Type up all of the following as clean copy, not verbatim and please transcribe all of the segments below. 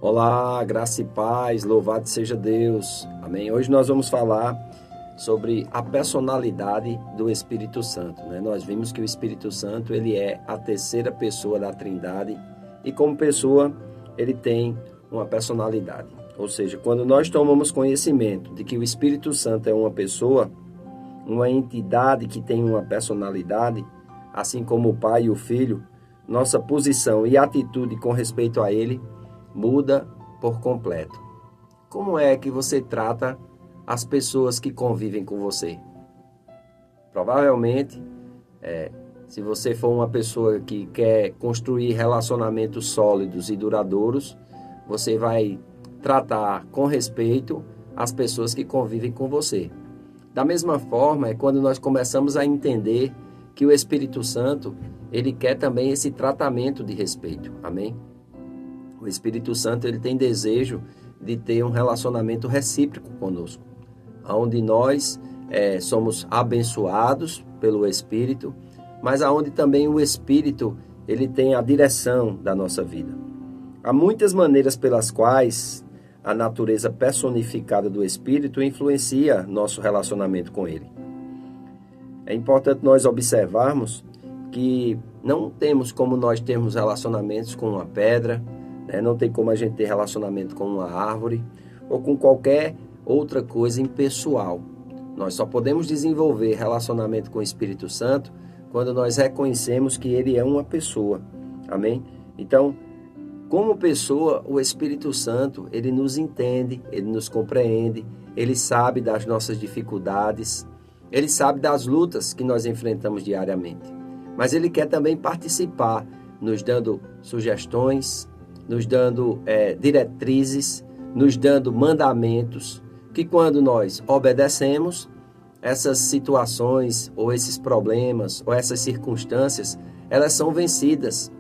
Olá, graça e paz, louvado seja Deus. Amém. Hoje nós vamos falar sobre a personalidade do Espírito Santo, né? Nós vimos que o Espírito Santo, ele é a terceira pessoa da Trindade e como pessoa, ele tem uma personalidade. Ou seja, quando nós tomamos conhecimento de que o Espírito Santo é uma pessoa, uma entidade que tem uma personalidade, assim como o Pai e o Filho, nossa posição e atitude com respeito a ele muda por completo. Como é que você trata as pessoas que convivem com você? Provavelmente, se você for uma pessoa que quer construir relacionamentos sólidos e duradouros, você vai tratar com respeito as pessoas que convivem com você. Da mesma forma, é quando nós começamos a entender que o Espírito Santo, ele quer também esse tratamento de respeito. Amém? O Espírito Santo, ele tem desejo de ter um relacionamento recíproco conosco, onde nós somos abençoados pelo Espírito, mas aonde também o Espírito, ele tem a direção da nossa vida. Há muitas maneiras pelas quais a natureza personificada do Espírito influencia nosso relacionamento com ele. É importante nós observarmos que não temos como nós termos relacionamentos com uma pedra, não tem como a gente ter relacionamento com uma árvore ou com qualquer outra coisa impessoal. Nós só podemos desenvolver relacionamento com o Espírito Santo quando nós reconhecemos que ele é uma pessoa. Amém? Então, como pessoa, o Espírito Santo, ele nos entende, ele nos compreende, ele sabe das nossas dificuldades, ele sabe das lutas que nós enfrentamos diariamente. Mas ele quer também participar, nos dando sugestões, nos dando diretrizes, nos dando mandamentos, que quando nós obedecemos, essas situações, ou esses problemas, ou essas circunstâncias, elas são vencidas.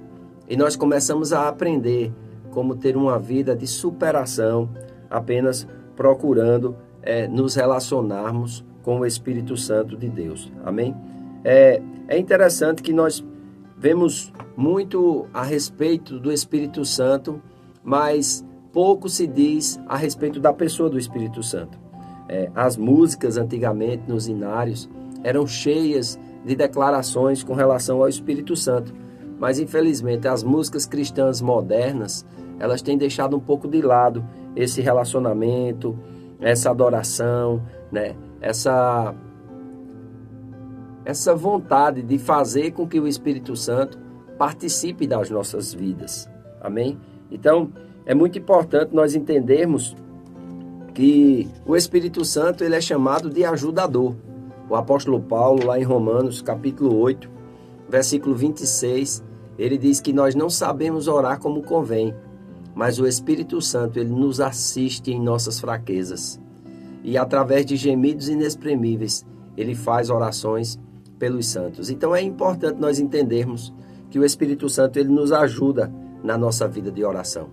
E nós começamos a aprender como ter uma vida de superação, apenas procurando nos relacionarmos com o Espírito Santo de Deus. Amém? É interessante que nós vemos muito a respeito do Espírito Santo, mas pouco se diz a respeito da pessoa do Espírito Santo. As músicas antigamente nos hinários eram cheias de declarações com relação ao Espírito Santo, mas infelizmente as músicas cristãs modernas, elas têm deixado um pouco de lado esse relacionamento, essa adoração, essa vontade de fazer com que o Espírito Santo participe das nossas vidas. Amém? Então, é muito importante nós entendermos que o Espírito Santo, ele é chamado de ajudador. O apóstolo Paulo, lá em Romanos, capítulo 8, versículo 26, ele diz que nós não sabemos orar como convém, mas o Espírito Santo, ele nos assiste em nossas fraquezas. E através de gemidos inexprimíveis, ele faz orações pelos santos. Então é importante nós entendermos que o Espírito Santo, ele nos ajuda na nossa vida de oração.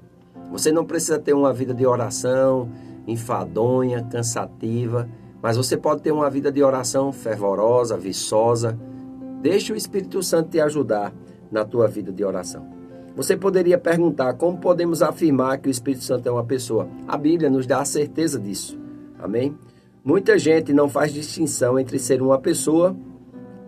Você não precisa ter uma vida de oração enfadonha, cansativa, mas você pode ter uma vida de oração fervorosa, viçosa. Deixe o Espírito Santo te ajudar na tua vida de oração. Você poderia perguntar como podemos afirmar que o Espírito Santo é uma pessoa? A Bíblia nos dá a certeza disso. Amém? Muita gente não faz distinção entre ser uma pessoa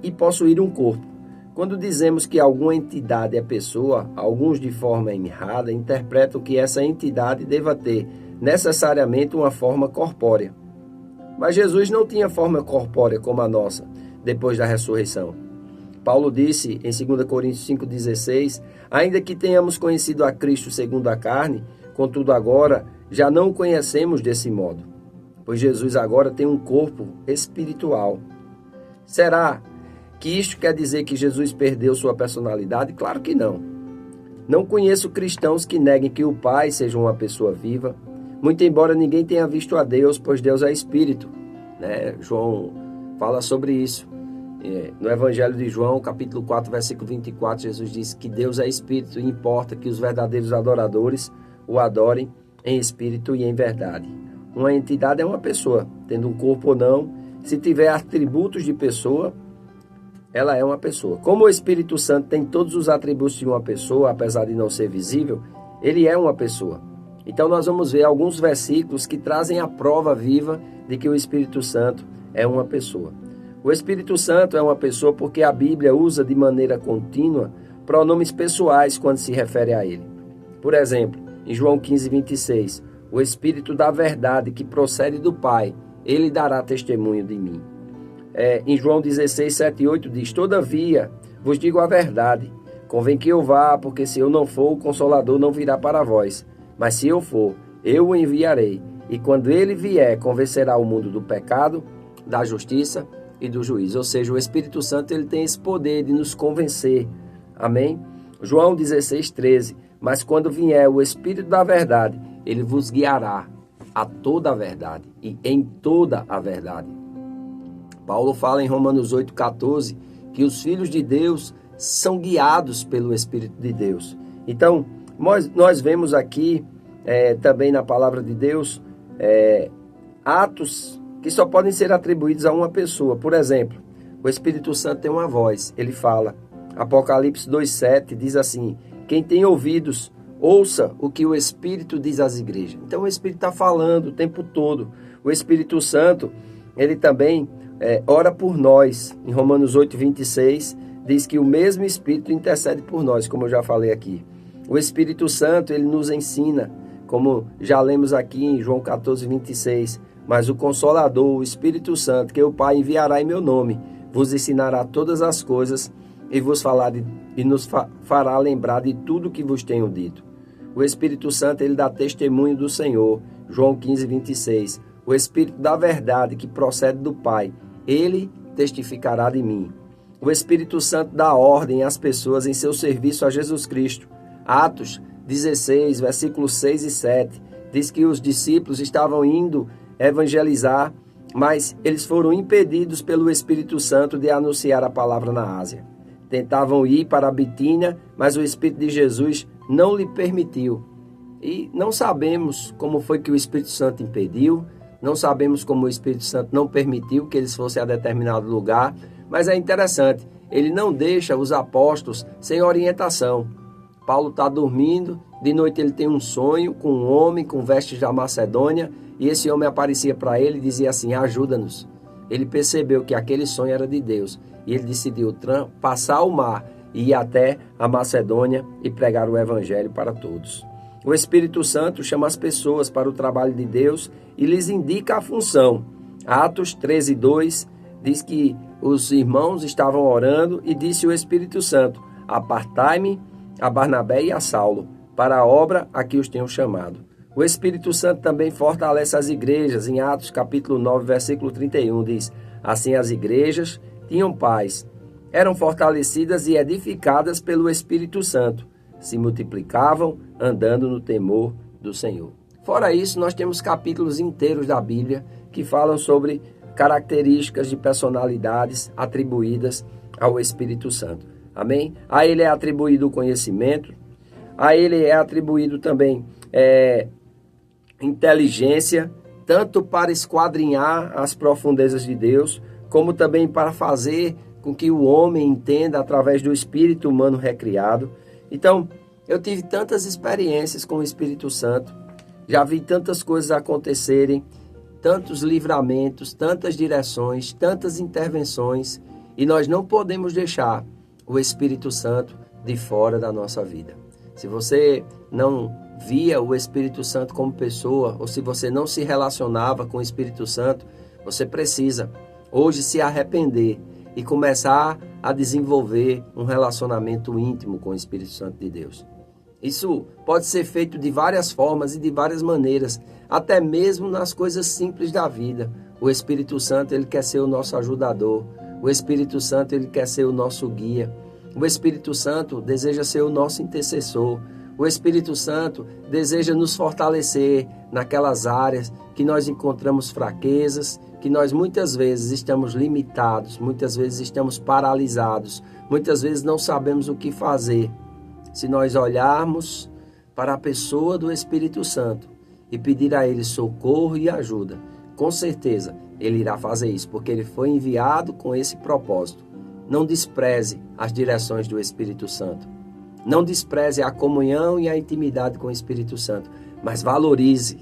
e possuir um corpo. Quando dizemos que alguma entidade é pessoa, alguns de forma errada interpretam que essa entidade deva ter necessariamente uma forma corpórea. Mas Jesus não tinha forma corpórea como a nossa, depois da ressurreição. Paulo disse em 2 Coríntios 5,16, ainda que tenhamos conhecido a Cristo segundo a carne, contudo agora já não o conhecemos desse modo, pois Jesus agora tem um corpo espiritual. Será que isto quer dizer que Jesus perdeu sua personalidade? Claro que não. Não conheço cristãos que neguem que o Pai seja uma pessoa viva, muito embora ninguém tenha visto a Deus, pois Deus é Espírito. João fala sobre isso. No Evangelho de João, capítulo 4, versículo 24, Jesus diz que Deus é Espírito e importa que os verdadeiros adoradores o adorem em espírito e em verdade. Uma entidade é uma pessoa, tendo um corpo ou não. Se tiver atributos de pessoa, ela é uma pessoa. Como o Espírito Santo tem todos os atributos de uma pessoa, apesar de não ser visível, ele é uma pessoa. Então nós vamos ver alguns versículos que trazem a prova viva de que o Espírito Santo é uma pessoa. O Espírito Santo é uma pessoa porque a Bíblia usa de maneira contínua pronomes pessoais quando se refere a ele. Por exemplo, em João 15, 26, o Espírito da verdade que procede do Pai, ele dará testemunho de mim. Em João 16, 7 e 8 diz, todavia vos digo a verdade, convém que eu vá, porque se eu não for, o Consolador não virá para vós. Mas se eu for, eu o enviarei, e quando ele vier, convencerá o mundo do pecado, da justiça e do juízo. Ou seja, o Espírito Santo ele tem esse poder de nos convencer. Amém? João 16, 13. Mas quando vier o Espírito da verdade, ele vos guiará a toda a verdade e em toda a verdade. Paulo fala em Romanos 8, 14, que os filhos de Deus são guiados pelo Espírito de Deus. Então, nós vemos aqui também na palavra de Deus atos que só podem ser atribuídos a uma pessoa. Por exemplo, o Espírito Santo tem uma voz, ele fala. Apocalipse 2,7 diz assim, quem tem ouvidos, ouça o que o Espírito diz às igrejas. Então o Espírito está falando o tempo todo. O Espírito Santo, ele também ora por nós. Em Romanos 8, 26, diz que o mesmo Espírito intercede por nós, como eu já falei aqui. O Espírito Santo, ele nos ensina, como já lemos aqui em João 14, 26, mas o Consolador, o Espírito Santo, que o Pai enviará em meu nome, vos ensinará todas as coisas e nos fará lembrar de tudo que vos tenho dito. O Espírito Santo, ele dá testemunho do Senhor. João 15, 26. O Espírito da verdade que procede do Pai, ele testificará de mim. O Espírito Santo dá ordem às pessoas em seu serviço a Jesus Cristo. Atos 16, versículos 6 e 7, diz que os discípulos estavam indo evangelizar, mas eles foram impedidos pelo Espírito Santo de anunciar a palavra na Ásia. Tentavam ir para a Bitínia, mas o Espírito de Jesus não lhe permitiu. E não sabemos como foi que o Espírito Santo impediu, não sabemos como o Espírito Santo não permitiu que eles fossem a determinado lugar, mas é interessante, ele não deixa os apóstolos sem orientação. Paulo está dormindo, de noite ele tem um sonho com um homem com vestes da Macedônia, e esse homem aparecia para ele e dizia assim, ajuda-nos. Ele percebeu que aquele sonho era de Deus, e ele decidiu passar o mar e ir até a Macedônia e pregar o Evangelho para todos. O Espírito Santo chama as pessoas para o trabalho de Deus e lhes indica a função. Atos 13, 2 diz que os irmãos estavam orando e disse o Espírito Santo, apartai-me a Barnabé e a Saulo, para a obra a que os tenho chamado. O Espírito Santo também fortalece as igrejas. Em Atos capítulo 9, versículo 31, diz, assim as igrejas tinham paz, eram fortalecidas e edificadas pelo Espírito Santo, se multiplicavam andando no temor do Senhor. Fora isso, nós temos capítulos inteiros da Bíblia que falam sobre características de personalidades atribuídas ao Espírito Santo. Amém? A ele é atribuído o conhecimento, a ele é atribuído também inteligência, tanto para esquadrinhar as profundezas de Deus, como também para fazer com que o homem entenda através do espírito humano recriado. Então, eu tive tantas experiências com o Espírito Santo, já vi tantas coisas acontecerem, tantos livramentos, tantas direções, tantas intervenções, e nós não podemos deixar o Espírito Santo de fora da nossa vida. Se você não via o Espírito Santo como pessoa, ou se você não se relacionava com o Espírito Santo, você precisa hoje se arrepender e começar a desenvolver um relacionamento íntimo com o Espírito Santo de Deus. Isso pode ser feito de várias formas e de várias maneiras, até mesmo nas coisas simples da vida. O Espírito Santo, ele quer ser o nosso ajudador. O Espírito Santo, ele quer ser o nosso guia. O Espírito Santo deseja ser o nosso intercessor. O Espírito Santo deseja nos fortalecer naquelas áreas que nós encontramos fraquezas, que nós muitas vezes estamos limitados, muitas vezes estamos paralisados, muitas vezes não sabemos o que fazer. Se nós olharmos para a pessoa do Espírito Santo e pedir a Ele socorro e ajuda, com certeza Ele irá fazer isso, porque Ele foi enviado com esse propósito. Não despreze as direções do Espírito Santo. Não despreze a comunhão e a intimidade com o Espírito Santo. mas valorize.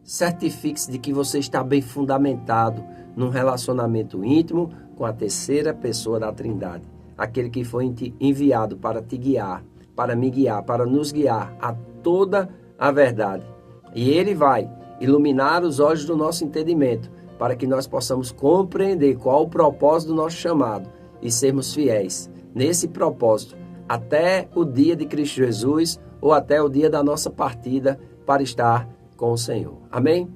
Certifique-se de que você está bem fundamentado num relacionamento íntimo com a terceira pessoa da Trindade. Aquele que foi enviado para te guiar, para me guiar, para nos guiar a toda a verdade. E Ele vai iluminar os olhos do nosso entendimento, para que nós possamos compreender qual o propósito do nosso chamado e sermos fiéis nesse propósito até o dia de Cristo Jesus ou até o dia da nossa partida para estar com o Senhor. Amém?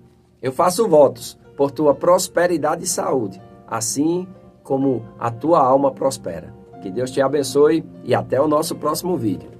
Eu faço votos por tua prosperidade e saúde, assim como a tua alma prospera. Que Deus te abençoe e até o nosso próximo vídeo.